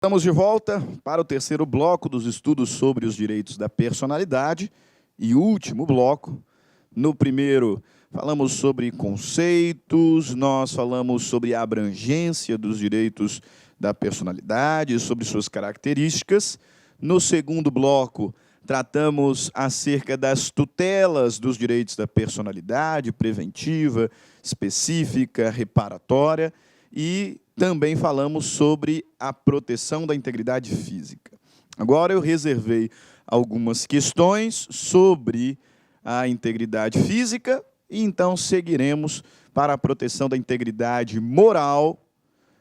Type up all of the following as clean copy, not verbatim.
Estamos de volta para o terceiro bloco dos estudos sobre os direitos da personalidade e último bloco. No primeiro, falamos sobre conceitos, nós falamos sobre a abrangência dos direitos da personalidade, sobre suas características. No segundo bloco, tratamos acerca das tutelas dos direitos da personalidade, preventiva, específica, reparatória, e também falamos sobre a proteção da integridade física. Agora eu reservei algumas questões sobre a integridade física e então seguiremos para a proteção da integridade moral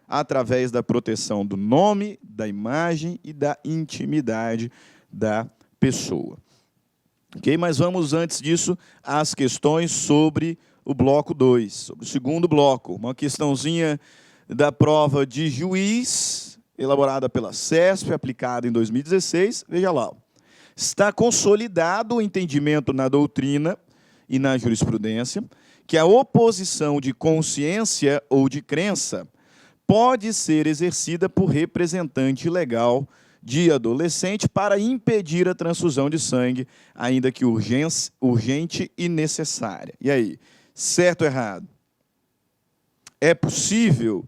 através da proteção do nome, da imagem e da intimidade da pessoa. Ok? Mas vamos, antes disso, às questões sobre o bloco 2, sobre o segundo bloco. Uma questãozinha da prova de juiz, elaborada pela CESP, aplicada em 2016. Veja lá. Está consolidado o entendimento na doutrina e na jurisprudência que a oposição de consciência ou de crença pode ser exercida por representante legal de adolescente para impedir a transfusão de sangue, ainda que urgente e necessária. E aí, certo ou errado? É possível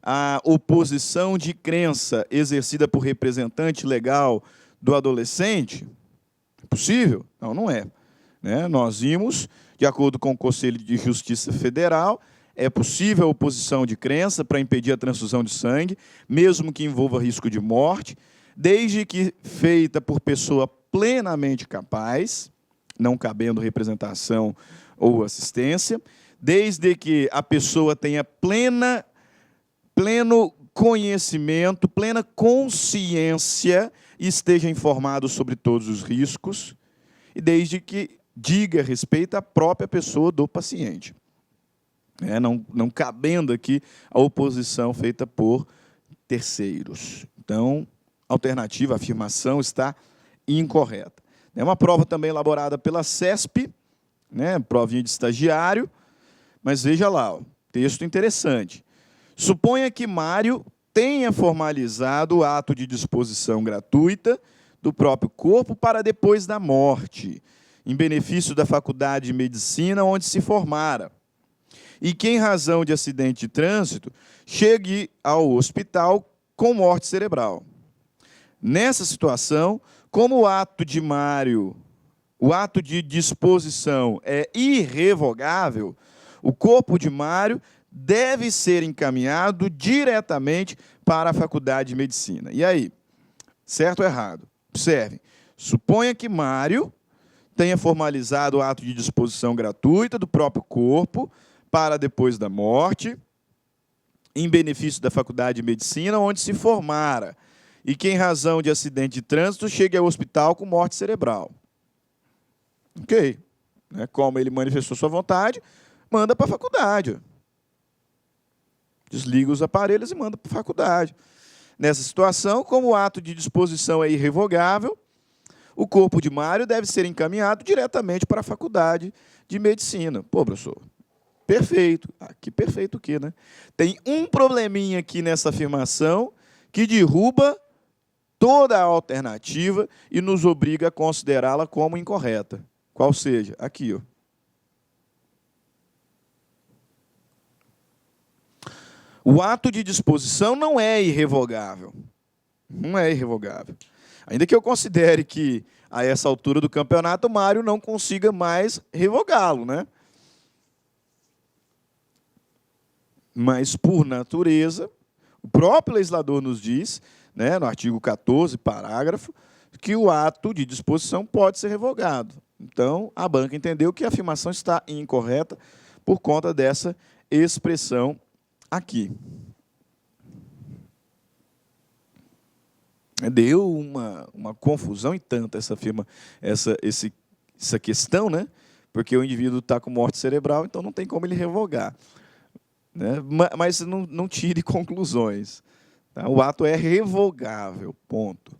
a oposição de crença exercida por representante legal do adolescente? É possível? Não, não é. Nós vimos, de acordo com o Conselho de Justiça Federal, é possível a oposição de crença para impedir a transfusão de sangue, mesmo que envolva risco de morte, desde que feita por pessoa plenamente capaz, não cabendo representação ou assistência, desde que a pessoa tenha pleno conhecimento, plena consciência e esteja informado sobre todos os riscos, e desde que diga respeito à própria pessoa do paciente. Não cabendo aqui a oposição feita por terceiros. Então, a alternativa, a afirmação, está incorreta. É uma prova também elaborada pela CESP, provinha de estagiário, mas veja lá, texto interessante. Suponha que Mário tenha formalizado o ato de disposição gratuita do próprio corpo para depois da morte, em benefício da Faculdade de Medicina onde se formara, e que, em razão de acidente de trânsito, chegue ao hospital com morte cerebral. Nessa situação, como o ato de Mário, o ato de disposição é irrevogável, o corpo de Mário deve ser encaminhado diretamente para a Faculdade de Medicina. E aí, certo ou errado? Observem, suponha que Mário tenha formalizado o ato de disposição gratuita do próprio corpo para depois da morte, em benefício da Faculdade de Medicina, onde se formara, e que, em razão de acidente de trânsito, chegue ao hospital com morte cerebral. Ok. Como ele manifestou sua vontade, manda para a faculdade. Desliga os aparelhos e manda para a faculdade. Nessa situação, como o ato de disposição é irrevogável, o corpo de Mário deve ser encaminhado diretamente para a Faculdade de Medicina. Pô, professor, perfeito. Que perfeito o quê, né? Tem um probleminha aqui nessa afirmação que derruba toda a alternativa e nos obriga a considerá-la como incorreta. Qual seja? Aqui, ó. O ato de disposição não é irrevogável. Não é irrevogável. Ainda que eu considere que, a essa altura do campeonato, o Mário não consiga mais revogá-lo, Mas, por natureza, o próprio legislador nos diz, no artigo 14, parágrafo, que o ato de disposição pode ser revogado. Então, a banca entendeu que a afirmação está incorreta por conta dessa expressão aqui. Deu uma confusão e tanta essa questão, porque o indivíduo está com morte cerebral, então não tem como ele revogar. Mas não tire conclusões. Tá? O ato é revogável, ponto.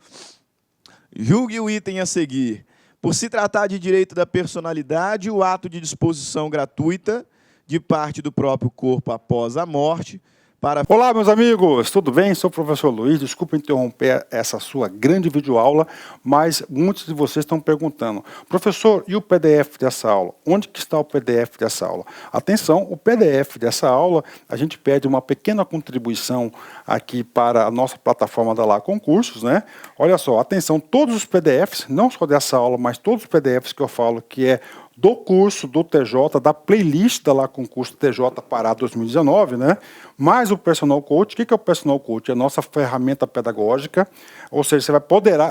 Julgue o item a seguir. Por se tratar de direito da personalidade, o ato de disposição gratuita de parte do próprio corpo após a morte para... Olá, meus amigos, tudo bem? Sou o professor Luiz, desculpa interromper essa sua grande videoaula, mas muitos de vocês estão perguntando, professor, e o PDF dessa aula? Onde que está o PDF dessa aula? Atenção, o PDF dessa aula, a gente pede uma pequena contribuição aqui para a nossa plataforma da Lá Concursos, né? Olha só, atenção, todos os PDFs, não só dessa aula, mas todos os PDFs que eu falo que é do curso do TJ, da playlist da Lá Concurso TJ Pará 2019, né? Mais o Personal Coach. O que é o Personal Coach? É a nossa ferramenta pedagógica, ou seja,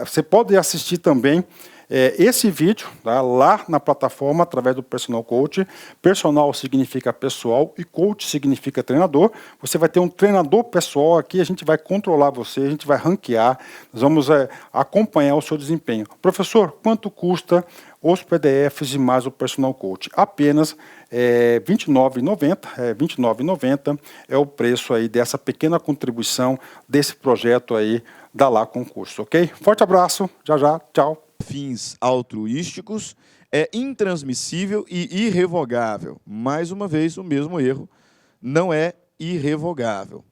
você pode assistir também esse vídeo, tá, lá na plataforma através do Personal Coach. Personal significa pessoal e coach significa treinador. Você vai ter um treinador pessoal aqui, a gente vai controlar você, a gente vai ranquear, nós vamos acompanhar o seu desempenho. Professor, quanto custa os PDFs e mais o Personal Coach? Apenas R$ 29,90, R$ 29,90 é o preço aí dessa pequena contribuição desse projeto aí da Lá Concurso, ok? Forte abraço, já, tchau. Fins altruísticos é intransmissível e irrevogável. Mais uma vez, o mesmo erro, não é irrevogável.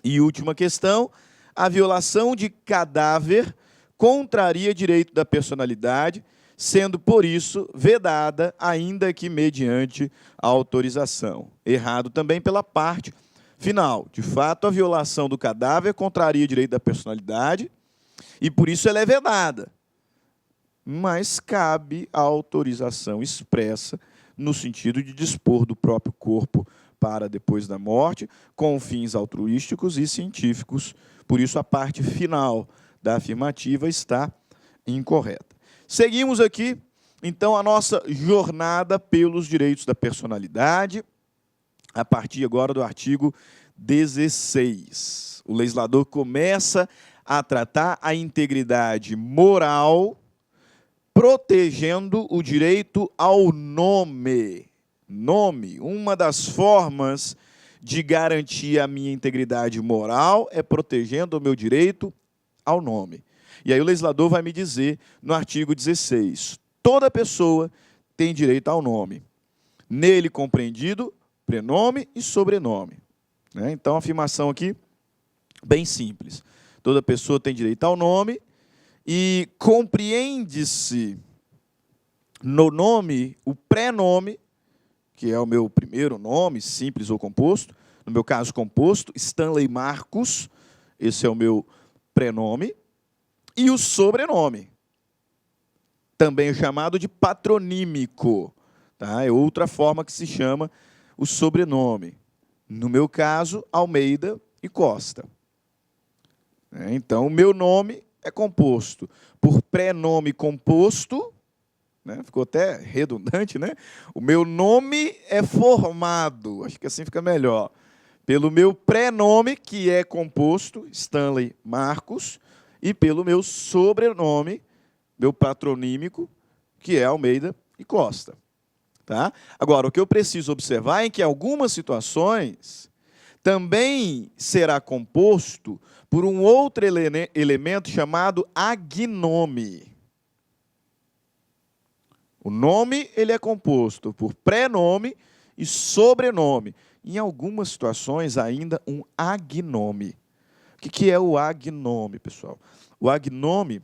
E última questão, a violação de cadáver contraria direito da personalidade, sendo, por isso, vedada, ainda que mediante a autorização. Errado também pela parte final. De fato, a violação do cadáver contraria direito da personalidade e, por isso, ela é vedada. Mas cabe a autorização expressa no sentido de dispor do próprio corpo para depois da morte, com fins altruísticos e científicos. Por isso, a parte final da afirmativa está incorreta. Seguimos aqui, então, a nossa jornada pelos direitos da personalidade, a partir agora do artigo 16. O legislador começa a tratar a integridade moral, protegendo o direito ao nome. Nome, uma das formas de garantir a minha integridade moral é protegendo o meu direito ao nome. E aí o legislador vai me dizer, no artigo 16, toda pessoa tem direito ao nome. Nele compreendido, prenome e sobrenome. Então, a afirmação aqui, bem simples. Toda pessoa tem direito ao nome, e compreende-se no nome o pré-nome, que é o meu primeiro nome, simples ou composto. No meu caso, composto, Stanley Marcos, esse é o meu pré-nome. E o sobrenome, também chamado de patronímico. Tá? É outra forma que se chama o sobrenome. No meu caso, Almeida e Costa. Então, o meu nome é composto por pré-nome composto, né? Ficou até redundante, né? O meu nome é formado, acho que assim fica melhor, pelo meu pré-nome, que é composto, Stanley Marcos, e pelo meu sobrenome, meu patronímico, que é Almeida e Costa. Tá? Agora, o que eu preciso observar é que em algumas situações também será composto por um outro elemento chamado agnome. O nome ele é composto por pré-nome e sobrenome. Em algumas situações, ainda um agnome. O que é o agnome, pessoal? O agnome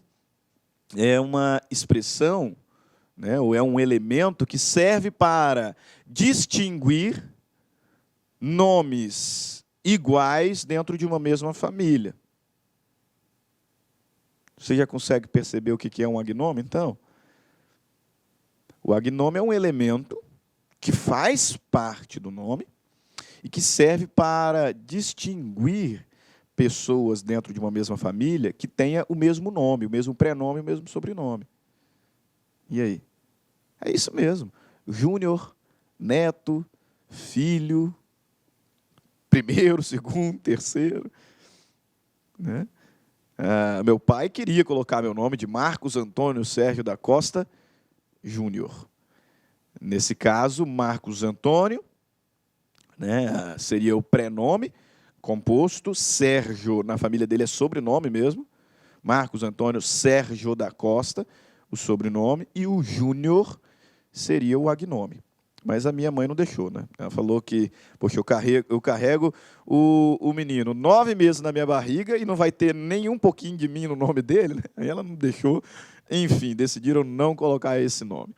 é uma expressão, né, ou é um elemento que serve para distinguir nomes iguais dentro de uma mesma família. Você já consegue perceber o que é um agnome, então? O agnome é um elemento que faz parte do nome e que serve para distinguir pessoas dentro de uma mesma família que tenha o mesmo nome, o mesmo prenome, o mesmo sobrenome. E aí? É isso mesmo. Júnior, neto, filho, primeiro, segundo, terceiro. Né? Meu pai queria colocar meu nome de Marcos Antônio Sérgio da Costa Júnior. Nesse caso, Marcos Antônio, né, seria o prenome composto, Sérgio, na família dele é sobrenome mesmo, Marcos Antônio Sérgio da Costa, o sobrenome, e o Júnior seria o agnome. Mas a minha mãe não deixou, né? Ela falou que, poxa, eu carrego o menino 9 meses na minha barriga e não vai ter nem um pouquinho de mim no nome dele, né? Aí ela não deixou. Enfim, decidiram não colocar esse nome.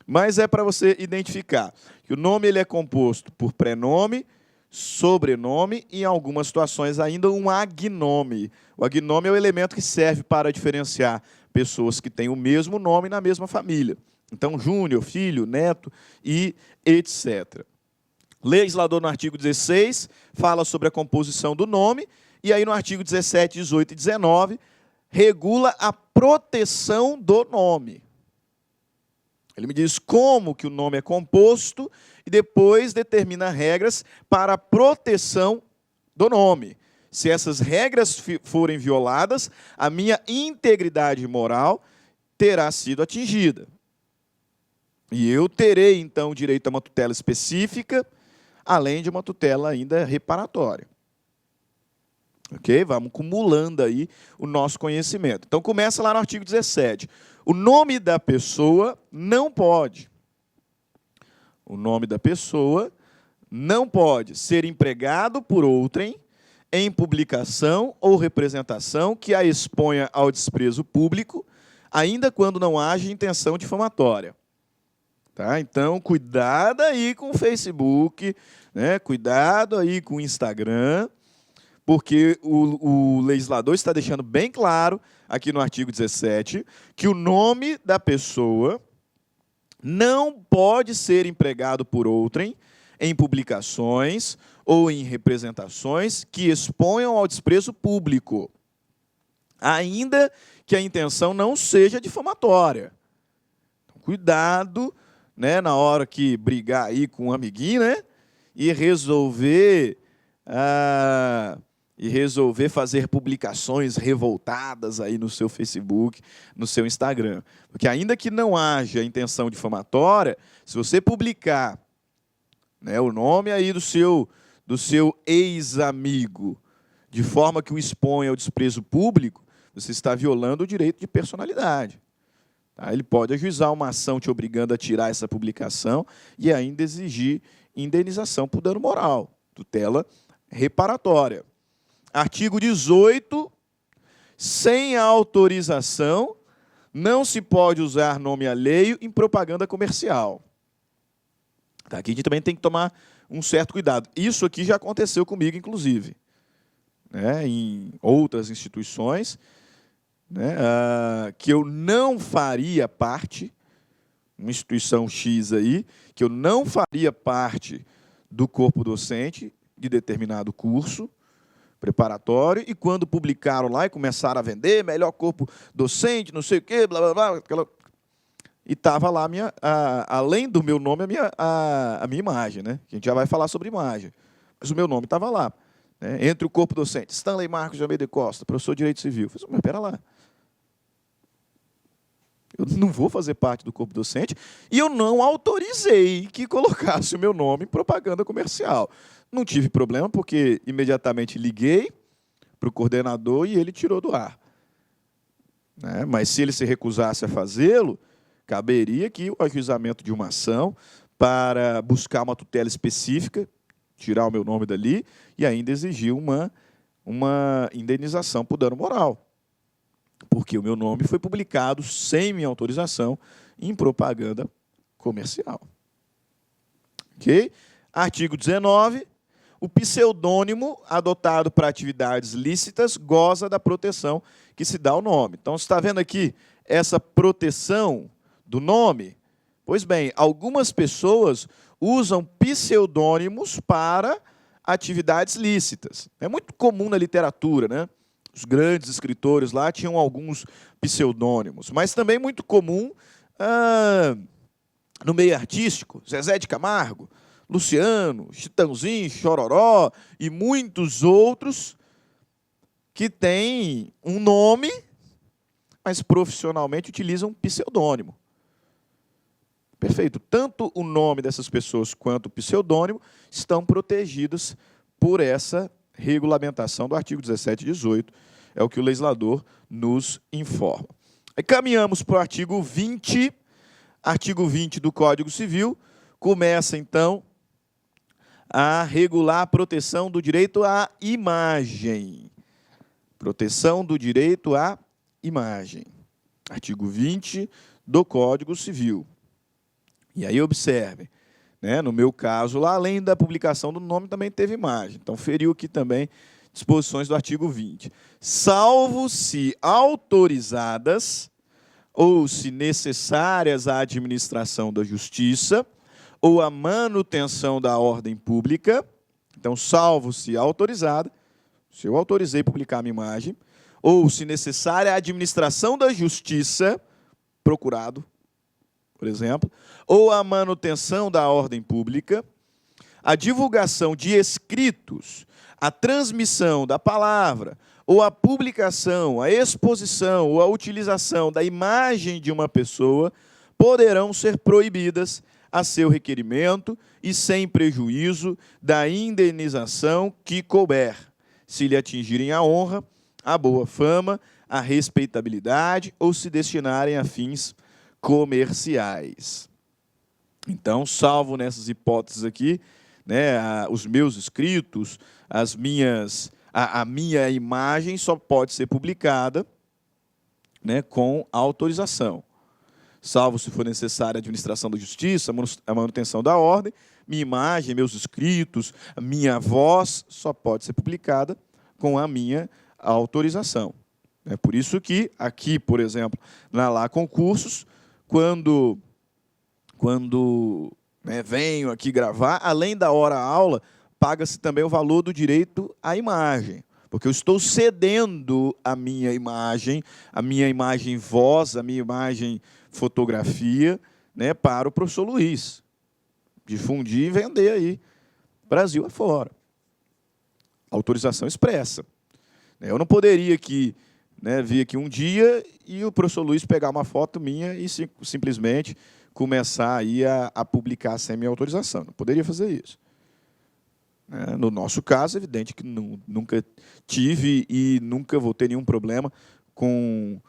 Mas é para você identificar que o nome ele é composto por prenome, sobrenome e, em algumas situações, ainda um agnome. O agnome é o elemento que serve para diferenciar pessoas que têm o mesmo nome na mesma família. Então, júnior, filho, neto e etc. Legislador, no artigo 16, fala sobre a composição do nome, e aí no artigo 17, 18 e 19, regula a proteção do nome. Ele me diz como que o nome é composto e depois determina regras para a proteção do nome. Se essas regras forem violadas, a minha integridade moral terá sido atingida. E eu terei, então, direito a uma tutela específica, além de uma tutela ainda reparatória. Ok? Vamos acumulando aí o nosso conhecimento. Então, começa lá no artigo 17. O nome da pessoa não pode. O nome da pessoa não pode ser empregado por outrem em publicação ou representação que a exponha ao desprezo público, ainda quando não haja intenção difamatória. Tá? Então, cuidado aí com o Facebook, né? Cuidado aí com o Instagram, porque o legislador está deixando bem claro, aqui no artigo 17, que o nome da pessoa não pode ser empregado por outrem em publicações ou em representações que exponham ao desprezo público, ainda que a intenção não seja difamatória. Então, cuidado, né, na hora que brigar aí com um amiguinho, né, e resolver fazer publicações revoltadas aí no seu Facebook, no seu Instagram. Porque ainda que não haja intenção difamatória, se você publicar, né, o nome aí do seu ex-amigo, de forma que o exponha ao desprezo público, você está violando o direito de personalidade. Tá? Ele pode ajuizar uma ação te obrigando a tirar essa publicação e ainda exigir indenização por dano moral, tutela reparatória. Artigo 18, sem autorização, não se pode usar nome alheio em propaganda comercial. Tá? Aqui a gente também tem que tomar um certo cuidado. Isso aqui já aconteceu comigo, inclusive, né, em outras instituições, né, que eu não faria parte, uma instituição X aí, que eu não faria parte do corpo docente de determinado curso preparatório, e quando publicaram lá e começaram a vender, melhor corpo docente, não sei o quê, blá, blá, blá, e estava lá, além do meu nome, a minha imagem, né? A gente já vai falar sobre imagem, mas o meu nome estava lá, né? Entre o corpo docente, Stanley Marcos de Almeida Costa, professor de Direito Civil. Eu falei, mas espera lá. Eu não vou fazer parte do corpo docente e eu não autorizei que colocasse o meu nome em propaganda comercial. Não tive problema, porque imediatamente liguei para o coordenador e ele tirou do ar. Né? Mas se ele se recusasse a fazê-lo, caberia aqui o ajuizamento de uma ação para buscar uma tutela específica, tirar o meu nome dali e ainda exigir uma indenização por dano moral. Porque o meu nome foi publicado sem minha autorização em propaganda comercial. Ok? Artigo 19. O pseudônimo adotado para atividades lícitas goza da proteção que se dá ao nome. Então, você está vendo aqui essa proteção do nome? Pois bem, algumas pessoas usam pseudônimos para atividades lícitas. É muito comum na literatura, né? Os grandes escritores lá tinham alguns pseudônimos, mas também muito comum no meio artístico, Zezé de Camargo, Luciano, Chitãozinho, Chororó e muitos outros que têm um nome, mas profissionalmente utilizam um pseudônimo. Perfeito. Tanto o nome dessas pessoas quanto o pseudônimo estão protegidos por essa regulamentação do artigo 17 e 18, é o que o legislador nos informa. Aí caminhamos para o artigo 20 do Código Civil, começa, então, a regular a proteção do direito à imagem. Proteção do direito à imagem. Artigo 20 do Código Civil. E aí, observe, né, no meu caso, lá, além da publicação do nome, também teve imagem. Então, feriu aqui também disposições do artigo 20. Salvo se autorizadas ou se necessárias à administração da justiça ou à manutenção da ordem pública. Então, salvo se autorizada, se eu autorizei publicar a minha imagem, ou se necessária à administração da justiça, procurado, por exemplo, ou à manutenção da ordem pública, a divulgação de escritos, a transmissão da palavra, ou a publicação, a exposição ou a utilização da imagem de uma pessoa poderão ser proibidas a seu requerimento e sem prejuízo da indenização que couber, se lhe atingirem a honra, a boa fama, a respeitabilidade ou se destinarem a fins comerciais. Então, salvo nessas hipóteses aqui, né, os meus escritos, a minha imagem só pode ser publicada, né, com autorização. Salvo se for necessária a administração da justiça, a manutenção da ordem, minha imagem, meus escritos, a minha voz só pode ser publicada com a minha autorização. É por isso que aqui, por exemplo, na Lá Concursos, quando né, venho aqui gravar, além da hora-aula, paga-se também o valor do direito à imagem, porque eu estou cedendo a minha imagem voz, a minha imagem fotografia, né, para o professor Luiz, difundir e vender aí, Brasil afora. Autorização expressa. Eu não poderia aqui, né, vir aqui um dia e o professor Luiz pegar uma foto minha e simplesmente começar aí a publicar sem minha autorização. Não poderia fazer isso. No nosso caso, é evidente que nunca tive e nunca vou ter nenhum problema com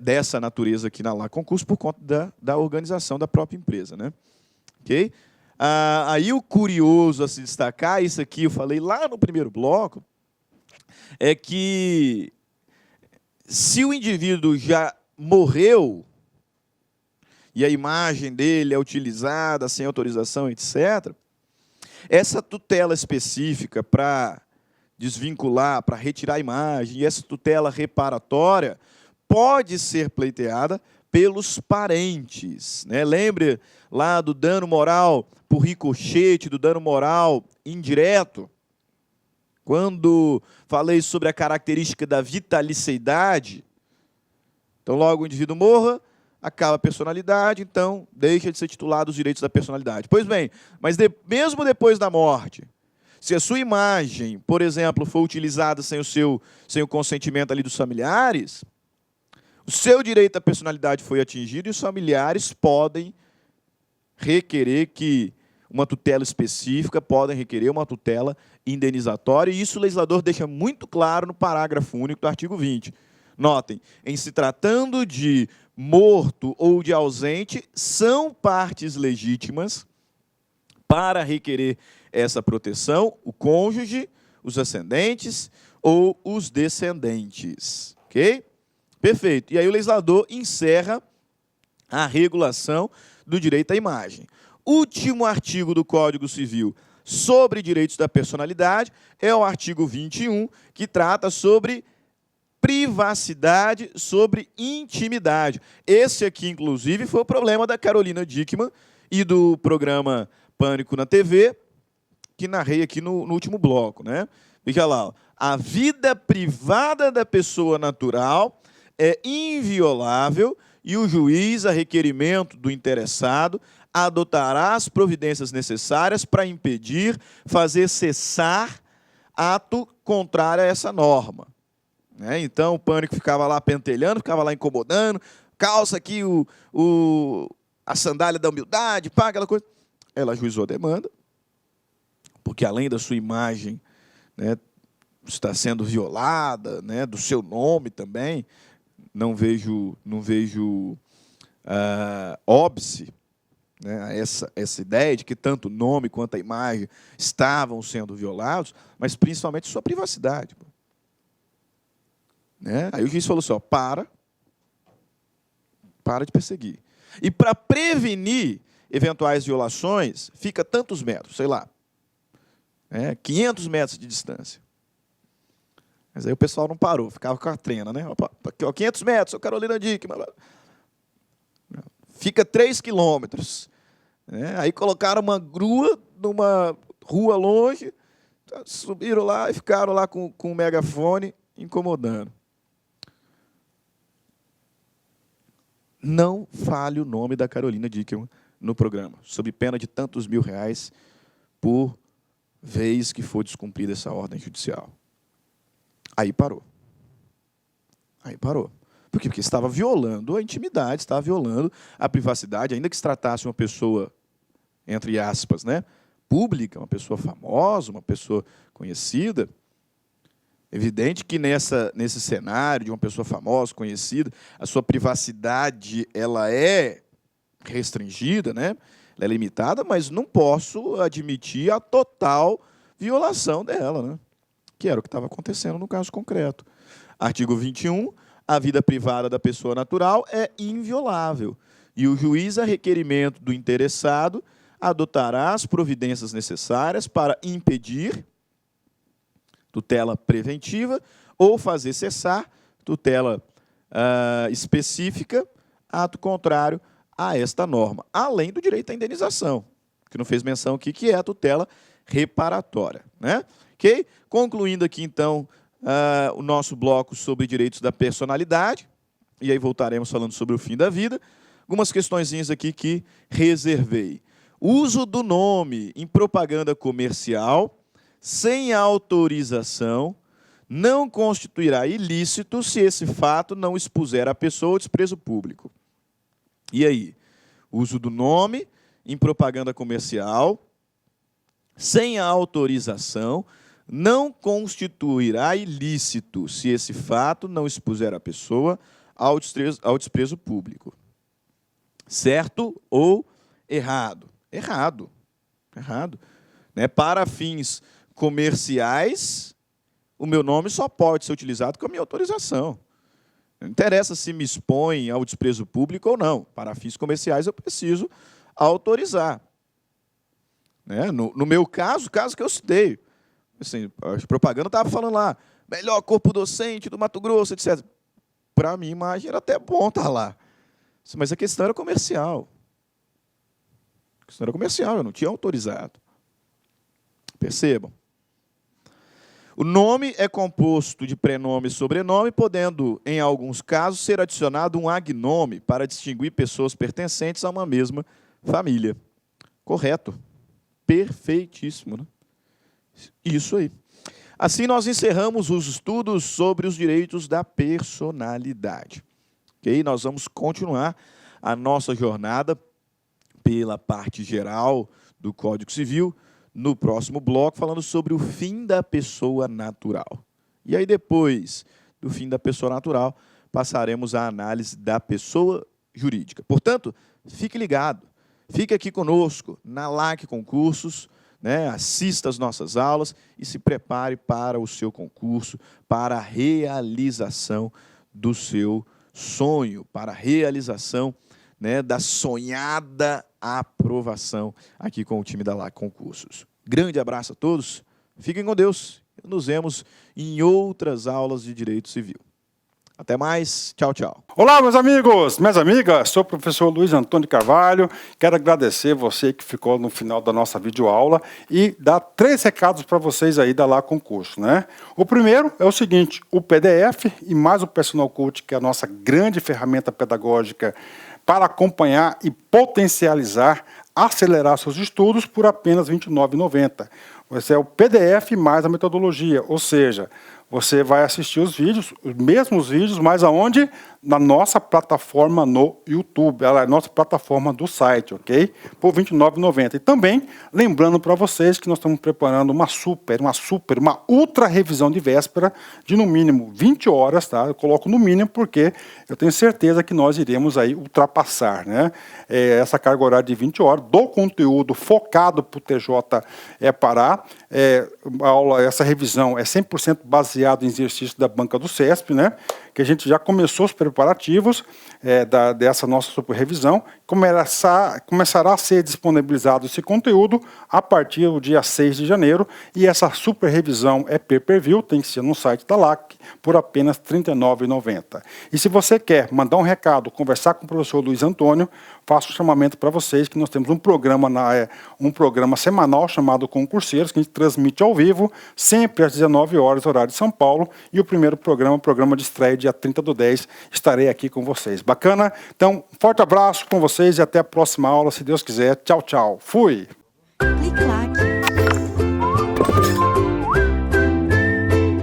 dessa natureza aqui na Lá Concurso por conta da organização da própria empresa, né? Ok? Aí o curioso a se destacar, isso aqui eu falei lá no primeiro bloco, é que se o indivíduo já morreu e a imagem dele é utilizada sem autorização, etc., essa tutela específica para desvincular, para retirar a imagem, e essa tutela reparatória pode ser pleiteada pelos parentes, né? Lembre lá do dano moral por ricochete, do dano moral indireto, quando falei sobre a característica da vitalicidade. Então, logo o indivíduo morra, acaba a personalidade, então deixa de ser titulado os direitos da personalidade. Pois bem, mas mesmo depois da morte, se a sua imagem, por exemplo, for utilizada sem o consentimento ali dos familiares, o seu direito à personalidade foi atingido e os familiares podem requerer uma tutela específica, podem requerer uma tutela indenizatória, e isso o legislador deixa muito claro no parágrafo único do artigo 20. Notem, em se tratando de morto ou de ausente, são partes legítimas para requerer essa proteção o cônjuge, os ascendentes ou os descendentes. Ok? Perfeito. E aí o legislador encerra a regulação do direito à imagem. Último artigo do Código Civil sobre direitos da personalidade é o artigo 21, que trata sobre privacidade, sobre intimidade. Esse aqui, inclusive, foi o problema da Carolina Dickmann e do programa Pânico na TV, que narrei aqui no último bloco, né? Veja lá, ó. A vida privada da pessoa natural é inviolável e o juiz, a requerimento do interessado, adotará as providências necessárias para impedir, fazer cessar ato contrário a essa norma. Então, o Pânico ficava lá pentelhando, ficava lá incomodando, calça aqui a sandália da humildade, pá, aquela coisa. Ela ajuizou a demanda, porque além da sua imagem, né, está sendo violada, né, do seu nome também, não vejo óbice né, essa ideia de que tanto o nome quanto a imagem estavam sendo violados, mas principalmente sua privacidade. Né? Aí o juiz falou assim, ó, para de perseguir. E para prevenir eventuais violações, fica tantos metros, sei lá, 500 metros de distância. Mas aí o pessoal não parou, ficava com a trena, né? Opa, aqui, ó, 500 metros, sou Carolina Dickmann. Fica 3 quilômetros. Né? Aí colocaram uma grua numa rua longe, subiram lá e ficaram lá com o megafone incomodando. Não fale o nome da Carolina Dickmann no programa, sob pena de tantos R$1.000 por vez que for descumprida essa ordem judicial. Aí parou. Aí parou. Por quê? Porque estava violando a intimidade, estava violando a privacidade, ainda que se tratasse uma pessoa, entre aspas, né, pública, uma pessoa famosa, uma pessoa conhecida. Evidente que nesse cenário de uma pessoa famosa, conhecida, a sua privacidade ela é restringida, né? Ela é limitada, mas não posso admitir a total violação dela, né? Que era o que estava acontecendo no caso concreto. Artigo 21, a vida privada da pessoa natural é inviolável e o juiz, a requerimento do interessado, adotará as providências necessárias para impedir tutela preventiva ou fazer cessar tutela específica, ato contrário a esta norma, além do direito à indenização, que não fez menção aqui, que é a tutela reparatória. Né? Okay? Concluindo aqui, então, o nosso bloco sobre direitos da personalidade, e aí voltaremos falando sobre o fim da vida, algumas questõezinhas aqui que reservei. Uso do nome em propaganda comercial, sem autorização, não constituirá ilícito se esse fato não expuser a pessoa ao desprezo público. E aí? Uso do nome em propaganda comercial, sem autorização, não constituirá ilícito se esse fato não expuser a pessoa ao desprezo público. Certo ou errado? Errado. Errado. Né? Para fins comerciais, o meu nome só pode ser utilizado com a minha autorização. Não interessa se me expõe ao desprezo público ou não. Para fins comerciais, eu preciso autorizar. Né? No meu caso, o caso que eu citei, assim, a propaganda estava falando lá, melhor corpo docente do Mato Grosso, etc. Para a minha imagem era até bom estar lá. Mas a questão era comercial. A questão era comercial, eu não tinha autorizado. Percebam. O nome é composto de prenome e sobrenome, podendo, em alguns casos, ser adicionado um agnome para distinguir pessoas pertencentes a uma mesma família. Correto. Perfeitíssimo. Né? Isso aí. Assim, nós encerramos os estudos sobre os direitos da personalidade. Okay? Nós vamos continuar a nossa jornada pela parte geral do Código Civil, no próximo bloco, falando sobre o fim da pessoa natural. E aí, depois do fim da pessoa natural, passaremos à análise da pessoa jurídica. Portanto, fique ligado, fique aqui conosco na LAC Concursos, né? Assista às nossas aulas e se prepare para o seu concurso, para a realização do seu sonho, para a realização, né, da sonhada aprovação aqui com o time da LAC Concursos. Grande abraço a todos, fiquem com Deus, nos vemos em outras aulas de Direito Civil. Até mais, tchau, tchau. Olá, meus amigos, minhas amigas, sou o professor Luiz Antônio Carvalho, quero agradecer você que ficou no final da nossa videoaula e dar 3 recados para vocês aí da LAC Concurso, né? O primeiro é o seguinte, o PDF e mais o Personal Coach, que é a nossa grande ferramenta pedagógica para acompanhar e potencializar, acelerar seus estudos por apenas R$ 29,90. Esse é o PDF mais a metodologia, ou seja, você vai assistir os vídeos, os mesmos vídeos, mas aonde? Na nossa plataforma no YouTube, ela é a nossa plataforma do site, ok? Por R$ 29,90. E também, lembrando para vocês que nós estamos preparando uma ultra revisão de véspera de no mínimo 20 horas, tá? Eu coloco no mínimo porque eu tenho certeza que nós iremos aí ultrapassar, né? Essa carga horária de 20 horas do conteúdo focado para o TJ Pará. Essa revisão é 100% baseada em exercício da banca do CESP, né? Que a gente já começou os preparativos dessa nossa super revisão. Começará a ser disponibilizado esse conteúdo a partir do dia 6 de janeiro, e essa super revisão é pay-per-view, tem que ser no site da LAC, por apenas R$ 39,90. E se você quer mandar um recado, conversar com o professor Luiz Antônio, faço um chamamento para vocês que nós temos um programa semanal chamado Concurseiros, que a gente transmite ao vivo, sempre às 19 horas, horário de São Paulo, e o primeiro programa, programa de estreia, dia 30/10, estarei aqui com vocês. Bacana? Então, forte abraço com vocês e até a próxima aula, se Deus quiser. Tchau, tchau. Fui! Clique lá